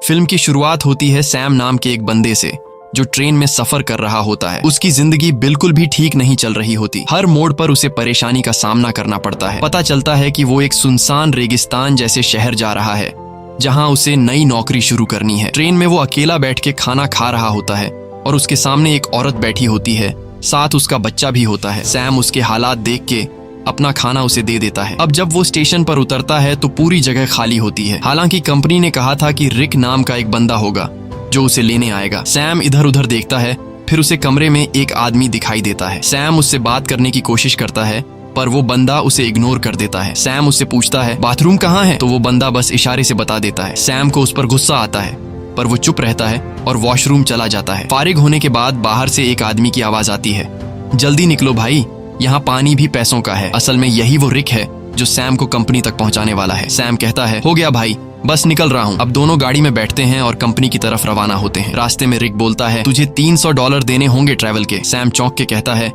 Film की शुरुआत होती है सैम नाम के एक बंदे से जो ट्रेन में सफर कर रहा होता है। उसकी जिंदगी बिल्कुल भी ठीक नहीं चल रही होती। हर मोड़ पर उसे परेशानी का सामना करना पड़ता है। पता चलता है कि वो एक सुनसान रेगिस्तान जैसे शहर जा रहा है जहां उसे नई नौकरी शुरू करनी है। ट्रेन में वो अकेला बैठ के खाना खा रहा होता है और उसके सामने एक औरत बैठी होती है, साथ उसका बच्चा भी होता है। सैम उसके हालात देख के अपना खाना उसे दे देता है। अब जब वो स्टेशन पर उतरता है तो पूरी जगह खाली होती है। हालांकि कंपनी ने कहा था कि रिक नाम का एक बंदा होगा जो उसे लेने आएगा। सैम इधर उधर देखता है, फिर उसे कमरे में एक आदमी दिखाई देता है। सैम उससे बात करने की कोशिश करता है पर वो बंदा उसे इग्नोर कर देता है। सैम उससे पूछता है बाथरूम कहाँ है, तो वो बंदा बस इशारे से बता देता है। सैम को उस पर गुस्सा आता है पर वो चुप रहता है और वॉशरूम चला जाता है। फारिग होने के बाद बाहर से एक आदमी की आवाज आती है, जल्दी निकलो भाई, यहाँ पानी भी पैसों का है। असल में यही वो रिक है जो सैम को कंपनी तक पहुँचाने वाला है। सैम कहता है हो गया भाई, बस निकल रहा हूँ। अब दोनों गाड़ी में बैठते हैं और कंपनी की तरफ रवाना होते हैं। रास्ते में रिक बोलता है तुझे $300 देने होंगे ट्रैवल के। सैम चौंक के कहता है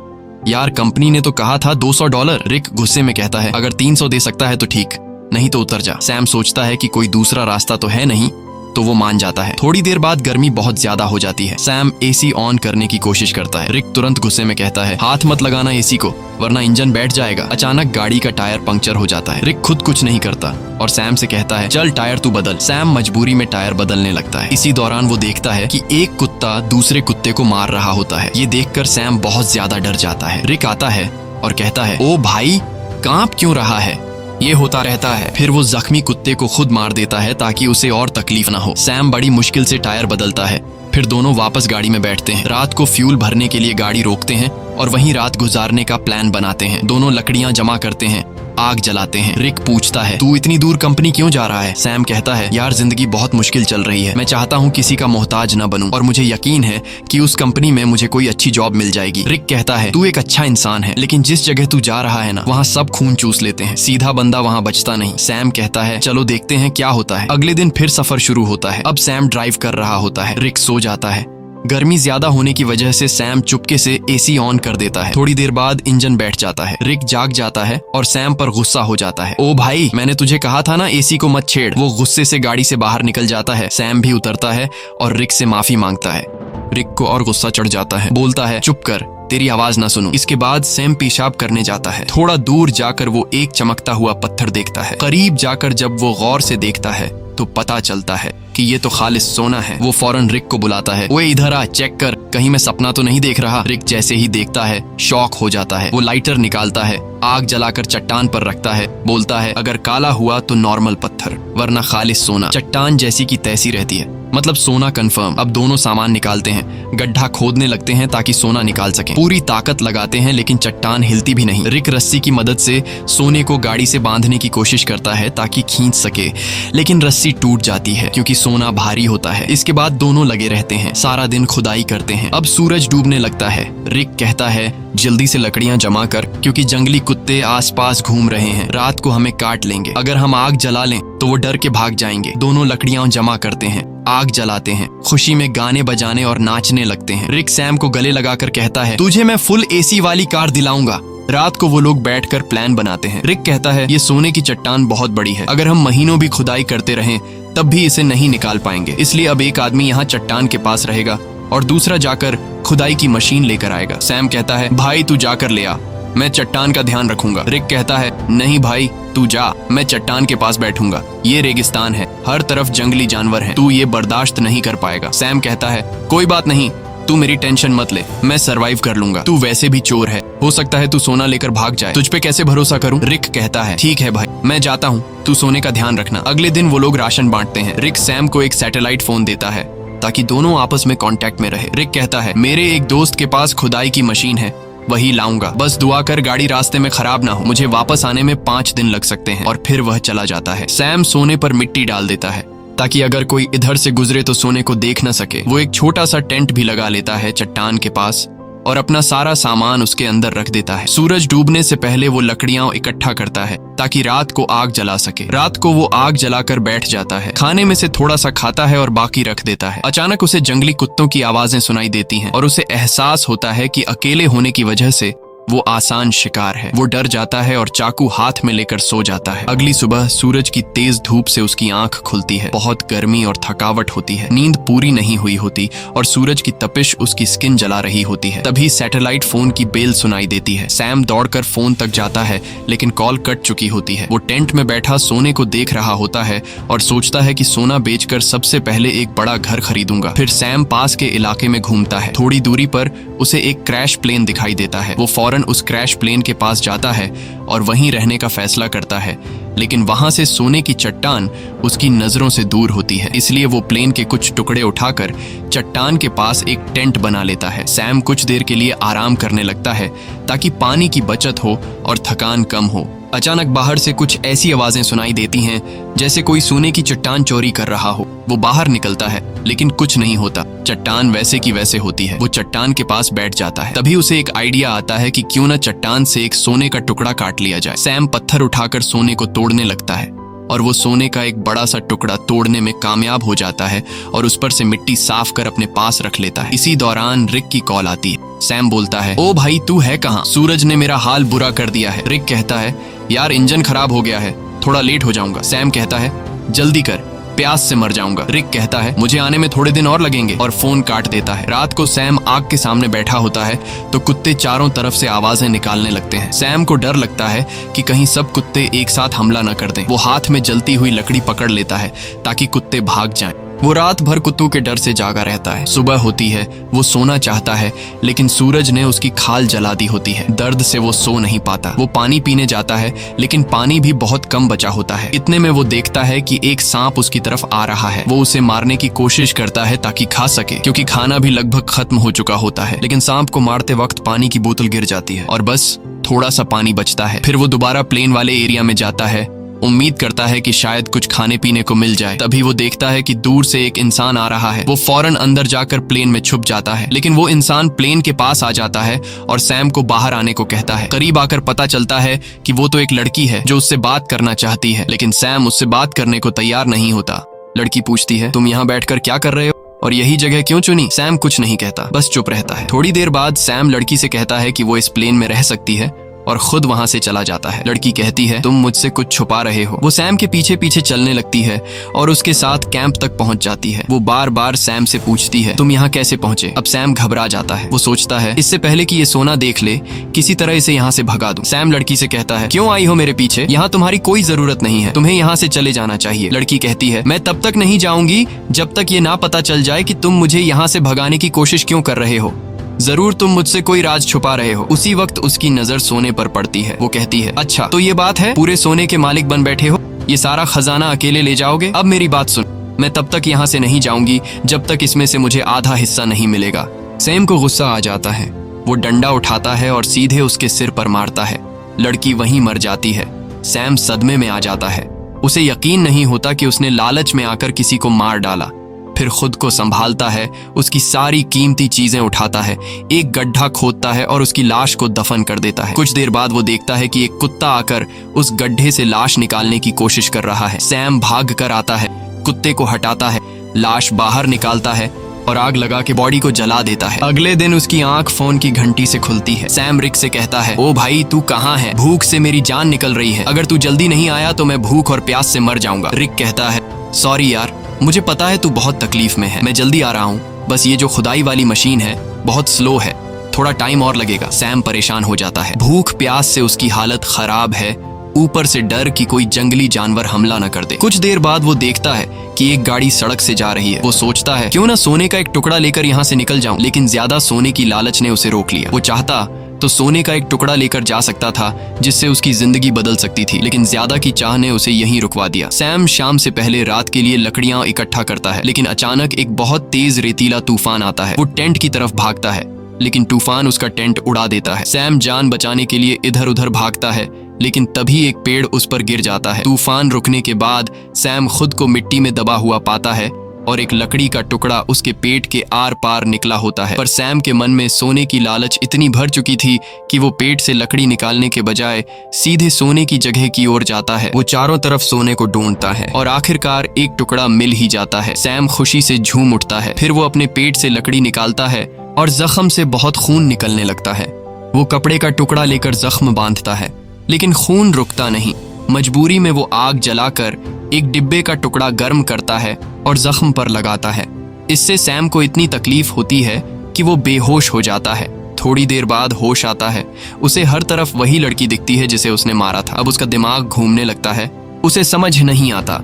यार कंपनी ने तो कहा था $200। रिक गुस्से में कहता है अगर 300 दे सकता है तो ठीक, नहीं तो उतर जा। सैम सोचता है कि कोई दूसरा रास्ता तो है नहीं, तो वो मान जाता है। थोड़ी देर बाद गर्मी बहुत ज्यादा हो जाती है। सैम एसी ऑन करने की कोशिश करता है। रिक तुरंत गुस्से में कहता है हाथ मत लगाना एसी को वरना इंजन बैठ जाएगा। अचानक गाड़ी का टायर पंक्चर हो जाता है। रिक खुद कुछ नहीं करता और सैम से कहता है चल टायर तू बदल। सैम मजबूरी में टायर बदलने लगता है। इसी दौरान वो देखता है कि एक कुत्ता दूसरे कुत्ते को मार रहा होता है। ये देखकर सैम बहुत ज्यादा डर जाता है। रिक आता है और कहता है ओ भाई कांप क्यों रहा है, ये होता रहता है। फिर वो जख्मी कुत्ते को खुद मार देता है ताकि उसे और तकलीफ ना हो। सैम बड़ी मुश्किल से टायर बदलता है। फिर दोनों वापस गाड़ी में बैठते हैं। रात को फ्यूल भरने के लिए गाड़ी रोकते हैं और वहीं रात गुजारने का प्लान बनाते हैं। दोनों लकड़ियां जमा करते हैं, आग जलाते हैं। रिक पूछता है तू इतनी दूर कंपनी क्यों जा रहा है। सैम कहता है यार जिंदगी बहुत मुश्किल चल रही है, मैं चाहता हूँ किसी का मोहताज न बनूं और मुझे यकीन है कि उस कंपनी में मुझे कोई अच्छी जॉब मिल जाएगी। रिक कहता है तू एक अच्छा इंसान है लेकिन जिस जगह तू जा रहा है ना वहाँ सब खून चूस लेते हैं, सीधा बंदा वहाँ बचता नहीं। सैम कहता है चलो देखते हैं क्या होता है। अगले दिन फिर सफर शुरू होता है। अब सैम ड्राइव कर रहा होता है। रिक सो जाता है। गर्मी ज्यादा होने की वजह से सैम चुपके से एसी ऑन कर देता है। थोड़ी देर बाद इंजन बैठ जाता है। रिक जाग जाता है और सैम पर गुस्सा हो जाता है। ओ भाई मैंने तुझे कहा था ना एसी को मत छेड़। वो गुस्से से गाड़ी से बाहर निकल जाता है। सैम भी उतरता है और रिक से माफी मांगता है। रिक को और गुस्सा चढ़ जाता है, बोलता है चुप कर, तेरी आवाज ना सुनूं। इसके बाद सैम पेशाब करने जाता है। थोड़ा दूर जाकर वो एक चमकता हुआ पत्थर देखता है। करीब जाकर जब वो गौर से देखता है तो पता चलता है कि ये तो खालिस सोना है। वो फौरन रिक को बुलाता है, ओए इधर आ, चेक कर, कहीं मैं सपना तो नहीं देख रहा। रिक जैसे ही देखता है शॉक हो जाता है। वो लाइटर निकालता है, आग जलाकर चट्टान पर रखता है, बोलता है अगर काला हुआ तो नॉर्मल पत्थर वरना खालिस सोना। चट्टान जैसी की तैसी रहती है, मतलब सोना कंफर्म। अब दोनों सामान निकालते हैं, गड्ढा खोदने लगते हैं ताकि सोना निकाल सकें। पूरी ताकत लगाते हैं लेकिन चट्टान हिलती भी नहीं। रिक रस्सी की मदद से सोने को गाड़ी से बांधने की कोशिश करता है ताकि खींच सके, लेकिन रस्सी टूट जाती है क्योंकि सोना भारी होता है। इसके बाद दोनों लगे रहते हैं, सारा दिन खुदाई करते हैं। अब सूरज डूबने लगता है। रिक कहता है जल्दी से लकड़ियां जमा कर क्योंकि जंगली कुत्ते आसपास घूम रहे हैं, रात को हमें काट लेंगे। अगर हम आग जला लें तो वो डर के भाग जाएंगे। दोनों लकड़ियां जमा करते हैं, आग जलाते हैं, खुशी में गाने बजाने और नाचने लगते हैं। रिक सैम को गले लगाकर कहता है तुझे मैं फुल एसी वाली कार दिलाऊंगा। रात को वो लोग बैठकर प्लान बनाते हैं। रिक कहता है ये सोने की चट्टान बहुत बड़ी है, अगर हम महीनों भी खुदाई करते रहें तब भी इसे नहीं निकाल पाएंगे, इसलिए अब एक आदमी यहाँ चट्टान के पास रहेगा और दूसरा जाकर खुदाई की मशीन लेकर आएगा। सैम कहता है भाई तू जाकर ले आ, मैं चट्टान का ध्यान रखूंगा। रिक कहता है नहीं भाई तू जा, मैं चट्टान के पास बैठूंगा, ये रेगिस्तान है, हर तरफ जंगली जानवर हैं, तू ये बर्दाश्त नहीं कर पाएगा। सैम कहता है कोई बात नहीं, तू मेरी टेंशन मत ले, मैं सरवाइव कर लूंगा, तू वैसे भी चोर है, हो सकता है तू सोना लेकर भाग जाए, तुझ पे कैसे भरोसा करूं। रिक कहता है ठीक है भाई मैं जाता हूँ, तू सोने का ध्यान रखना। अगले दिन वो लोग राशन बांटते हैं। रिक सैम को एक सैटेलाइट फोन देता है ताकि दोनों आपस में कांटेक्ट में रहे। रिक कहता है मेरे एक दोस्त के पास खुदाई की मशीन है, वही लाऊंगा, बस दुआ कर गाड़ी रास्ते में खराब ना हो, मुझे वापस आने में 5 दिन लग सकते हैं। और फिर वह चला जाता है। सैम सोने पर मिट्टी डाल देता है ताकि अगर कोई इधर से गुजरे तो सोने को देख न सके। वो एक छोटा सा टेंट भी लगा लेता है चट्टान के पास और अपना सारा सामान उसके अंदर रख देता है। सूरज डूबने से पहले वो लकड़ियां इकट्ठा करता है ताकि रात को आग जला सके। रात को वो आग जलाकर बैठ जाता है, खाने में से थोड़ा सा खाता है और बाकी रख देता है। अचानक उसे जंगली कुत्तों की आवाजें सुनाई देती हैं और उसे एहसास होता है कि अकेले होने की वजह से वो आसान शिकार है। वो डर जाता है और चाकू हाथ में लेकर सो जाता है। अगली सुबह सूरज की तेज धूप से उसकी आंख खुलती है। बहुत गर्मी और थकावट होती है। नींद पूरी नहीं हुई होती और सूरज की तपिश उसकी स्किन जला रही होती है। तभी सैटेलाइट फोन की बेल सुनाई देती है। सैम दौड़कर फोन तक जाता है लेकिन कॉल कट चुकी होती है। वो टेंट में बैठा सोने को देख रहा होता है और सोचता है कि सोना बेचकर सबसे पहले एक बड़ा घर खरीदूंगा। फिर सैम पास के इलाके में घूमता है। थोड़ी दूरी पर उसे एक क्रैश प्लेन दिखाई देता है। वो फौरन उस क्रैश प्लेन के पास जाता है और वहीं रहने का फैसला करता है, लेकिन वहां से सोने की चट्टान उसकी नजरों से दूर होती है। इसलिए वो प्लेन के कुछ टुकड़े उठाकर चट्टान के पास एक टेंट बना लेता है। सैम कुछ देर के लिए आराम करने लगता है ताकि पानी की बचत हो और थकान कम हो। अचानक बाहर से कुछ ऐसी आवाजें सुनाई देती हैं जैसे कोई सोने की चट्टान चोरी कर रहा हो। वो बाहर निकलता है लेकिन कुछ नहीं होता। चट्टान वैसे की वैसे होती है। वो चट्टान के पास बैठ जाता है। तभी उसे एक आइडिया आता है कि क्यों न चट्टान से एक सोने का टुकड़ा काट लिया जाए। सैम पत्थर उठाकर सोने को तोड़ने लगता है और वो सोने का एक बड़ा सा टुकड़ा तोड़ने में कामयाब हो जाता है और उस पर से मिट्टी साफ कर अपने पास रख लेता है। इसी दौरान रिक की कॉल आती है। सैम बोलता है, ओ भाई तू है कहाँ? सूरज ने मेरा हाल बुरा कर दिया है। रिक कहता है, यार इंजन खराब हो गया है, थोड़ा लेट हो जाऊंगा। सैम कहता है, जल्दी कर, प्यास से मर जाऊंगा। रिक कहता है, मुझे आने में थोड़े दिन और लगेंगे, और फोन काट देता है। रात को सैम आग के सामने बैठा होता है तो कुत्ते चारों तरफ से आवाजें निकालने लगते हैं। सैम को डर लगता है कि कहीं सब कुत्ते एक साथ हमला न कर दें। वो हाथ में जलती हुई लकड़ी पकड़ लेता है ताकि कुत्ते भाग जाएं। वो रात भर कुत्तों के डर से जागा रहता है। सुबह होती है। वो सोना चाहता है लेकिन सूरज ने उसकी खाल जला दी होती है। दर्द से वो सो नहीं पाता। वो पानी पीने जाता है लेकिन पानी भी बहुत कम बचा होता है। इतने में वो देखता है कि एक सांप उसकी तरफ आ रहा है। वो उसे मारने की कोशिश करता है ताकि खा सके, क्योंकि खाना भी लगभग खत्म हो चुका होता है। लेकिन सांप को मारते वक्त पानी की बोतल गिर जाती है और बस थोड़ा सा पानी बचता है। फिर वो दोबारा प्लेन वाले एरिया में जाता है। उम्मीद करता है कि शायद कुछ खाने पीने को मिल जाए। तभी वो देखता है कि दूर से एक इंसान आ रहा है। वो फौरन अंदर जाकर प्लेन में छुप जाता है, लेकिन वो इंसान प्लेन के पास आ जाता है और सैम को बाहर आने को कहता है। करीब आकर पता चलता है कि वो तो एक लड़की है जो उससे बात करना चाहती है, लेकिन सैम उससे बात करने को तैयार नहीं होता। लड़की पूछती है, तुम यहाँ बैठकर क्या कर रहे हो और यही जगह क्यों चुनी? सैम कुछ नहीं कहता, बस चुप रहता है। थोड़ी देर बाद सैम लड़की से कहता है कि वो इस प्लेन में रह सकती है और खुद वहां से चला जाता है। लड़की कहती है, तुम मुझसे कुछ छुपा रहे हो। वो सैम के पीछे पीछे चलने लगती है और उसके साथ कैंप तक पहुंच जाती है। वो बार बार सैम से पूछती है, तुम यहाँ कैसे पहुंचे? अब सैम घबरा जाता है। वो सोचता है, इससे पहले कि ये सोना देख ले, किसी तरह इसे यहाँ से भगा दूं। सैम लड़की से कहता है, क्यों आई हो मेरे पीछे? यहाँ तुम्हारी कोई जरूरत नहीं है, तुम्हें यहाँ से चले जाना चाहिए। लड़की कहती है, मैं तब तक नहीं जाऊंगी जब तक ये ना पता चल जाए कि तुम मुझे यहाँ से भगाने की कोशिश क्यों कर रहे हो। जरूर तुम मुझसे कोई राज छुपा रहे हो। उसी वक्त उसकी नजर सोने पर पड़ती है। वो कहती है, अच्छा तो ये बात है, पूरे सोने के मालिक बन बैठे हो, ये सारा खजाना अकेले ले जाओगे? अब मेरी बात सुन, मैं तब तक यहाँ से नहीं जाऊंगी जब तक इसमें से मुझे आधा हिस्सा नहीं मिलेगा। सैम को गुस्सा आ जाता है। वो डंडा उठाता है और सीधे उसके सिर पर मारता है। लड़की वहीं मर जाती है। सैम सदमे में आ जाता है। उसे यकीन नहीं होता कि उसने लालच में आकर किसी को मार डाला। फिर खुद को संभालता है, उसकी सारी कीमती चीजें उठाता है, एक गड्ढा खोदता है और उसकी लाश को दफन कर देता है। कुछ देर बाद वो देखता है कि एक कुत्ता आकर उस गड्ढे से लाश निकालने की कोशिश कर रहा है। सैम भाग कर आता है, कुत्ते को हटाता है, लाश बाहर निकालता है और आग लगा के बॉडी को जला देता है। अगले दिन उसकी आंख फोन की घंटी से खुलती है। सैम रिक से कहता है, ओ भाई तू कहाँ है? भूख से मेरी जान निकल रही है, अगर तू जल्दी नहीं आया तो मैं भूख और प्यास से मर जाऊंगा। रिक कहता है, सॉरी यार, मुझे पता है तू बहुत तकलीफ में है, मैं जल्दी आ रहा हूँ, बस ये जो खुदाई वाली मशीन है बहुत स्लो है, थोड़ा टाइम और लगेगा। सैम परेशान हो जाता है। भूख प्यास से उसकी हालत खराब है, ऊपर से डर कि कोई जंगली जानवर हमला न कर दे। कुछ देर बाद वो देखता है कि एक गाड़ी सड़क से जा रही है। वो सोचता है, क्यों ना सोने का एक टुकड़ा लेकर यहाँ से निकल जाऊं, लेकिन ज्यादा सोने की लालच ने उसे रोक लिया। वो चाहता तो सोने का एक टुकड़ा लेकर जा सकता था जिससे उसकी जिंदगी बदल सकती थी, लेकिन ज्यादा की चाह ने उसे यहीं रुकवा दिया। सैम शाम से पहले रात के लिए लकड़ियां इकट्ठा करता है, लेकिन अचानक एक बहुत तेज रेतीला तूफान आता है। वो टेंट की तरफ भागता है, लेकिन तूफान उसका टेंट उड़ा देता है। सैम जान बचाने के लिए इधर उधर भागता है, लेकिन तभी एक पेड़ उस पर गिर जाता है। तूफान रुकने के बाद सैम खुद को मिट्टी में दबा हुआ पाता है और एक लकड़ी का टुकड़ा उसके पेट के आर पार निकला होता है। पर सैम के मन में सोने की लालच इतनी भर चुकी थी कि वो पेट से लकड़ी निकालने के बजाय सीधे सोने की जगह की ओर जाता है। वो चारों तरफ सोने को ढूंढता है और आखिरकार एक टुकड़ा मिल ही जाता है। सैम खुशी से झूम उठता है। फिर वो अपने पेट से लकड़ी निकालता है और जख्म से बहुत खून निकलने लगता है। वो कपड़े का टुकड़ा लेकर जख्म बांधता है, लेकिन खून रुकता नहीं। मजबूरी में वो आग जलाकर एक डिब्बे का टुकड़ा गर्म करता है और जख्म पर लगाता है। इससे सैम को इतनी तकलीफ होती है कि वो बेहोश हो जाता है। थोड़ी देर बाद होश आता है। उसे हर तरफ वही लड़की दिखती है जिसे उसने मारा था। अब उसका दिमाग घूमने लगता है। उसे समझ नहीं आता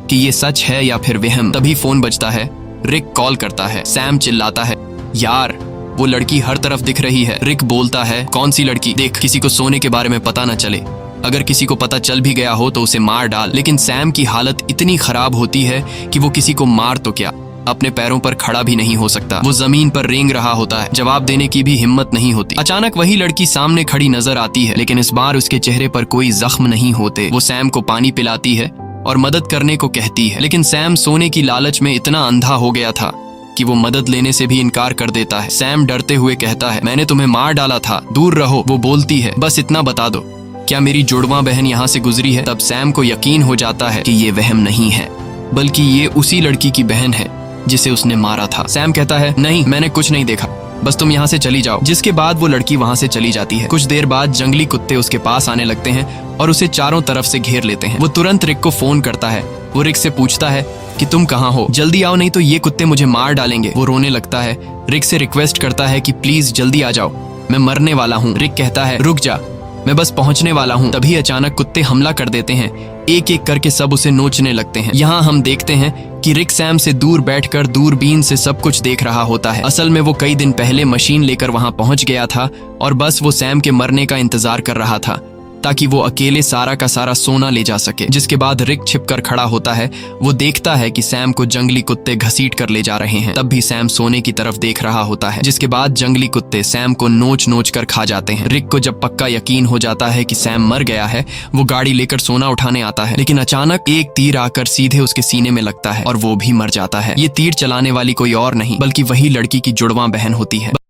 कि ये सच है या फिर वहम। तभी फोन बजता है। रिक कॉल करता है। सैम चिल्लाता है, यार वो लड़की हर तरफ दिख रही है। रिक बोलता है, कौन सी लड़की? देख, किसी को सोने के बारे में पता न चले। अगर किसी को पता चल भी गया हो तो उसे मार डाल। लेकिन सैम की हालत इतनी खराब होती है कि वो किसी को मार तो क्या, अपने पैरों पर खड़ा भी नहीं हो सकता। वो जमीन पर रेंग रहा होता है। जवाब देने की भी हिम्मत नहीं होती। अचानक वही लड़की सामने खड़ी नजर आती है, लेकिन इस बार उसके चेहरे पर कोई जख्म नहीं होते। वो सैम को पानी पिलाती है और मदद करने को कहती है, लेकिन सैम सोने की लालच में इतना अंधा हो गया था कि वो मदद लेने से भी इनकार कर देता है। सैम डरते हुए कहता है, मैंने तुम्हें मार डाला था, दूर रहो। वो बोलती है, बस इतना बता दो, क्या मेरी जुड़वां बहन यहाँ से गुजरी है? तब सैम को यकीन हो जाता है कि ये वहम नहीं है, बल्कि ये उसी लड़की की बहन है जिसे उसने मारा था। सैम कहता है, नहीं, मैंने कुछ नहीं देखा, बस तुम यहाँ से चली जाओ। जिसके बाद वो लड़की वहाँ से चली जाती है। कुछ देर बाद जंगली कुत्ते उसके पास आने लगते हैं और उसे चारों तरफ से घेर लेते हैं। वो तुरंत रिक को फोन करता है। वो रिक से पूछता है कि तुम कहाँ हो, जल्दी आओ नहीं तो ये कुत्ते मुझे मार डालेंगे। वो रोने लगता है। रिक से रिक्वेस्ट करता है कि प्लीज जल्दी आ जाओ, मैं मरने वाला हूँ। रिक कहता है, रुक जा, मैं बस पहुंचने वाला हूँ। तभी अचानक कुत्ते हमला कर देते हैं। एक एक करके सब उसे नोचने लगते हैं। यहाँ हम देखते हैं कि रिक सैम से दूर बैठकर दूरबीन से सब कुछ देख रहा होता है। असल में वो कई दिन पहले मशीन लेकर वहां पहुंच गया था और बस वो सैम के मरने का इंतजार कर रहा था ताकि वो अकेले सारा का सारा सोना ले जा सके। जिसके बाद रिक छिपकर खड़ा होता है। वो देखता है कि सैम को जंगली कुत्ते घसीट कर ले जा रहे हैं। तब भी सैम सोने की तरफ देख रहा होता है। जिसके बाद जंगली कुत्ते सैम को नोच नोच कर खा जाते हैं। रिक को जब पक्का यकीन हो जाता है कि सैम मर गया है, वो गाड़ी लेकर सोना उठाने आता है, लेकिन अचानक एक तीर आकर सीधे उसके सीने में लगता है और वो भी मर जाता है। ये तीर चलाने वाली कोई और नहीं बल्कि वही लड़की की जुड़वां बहन होती है।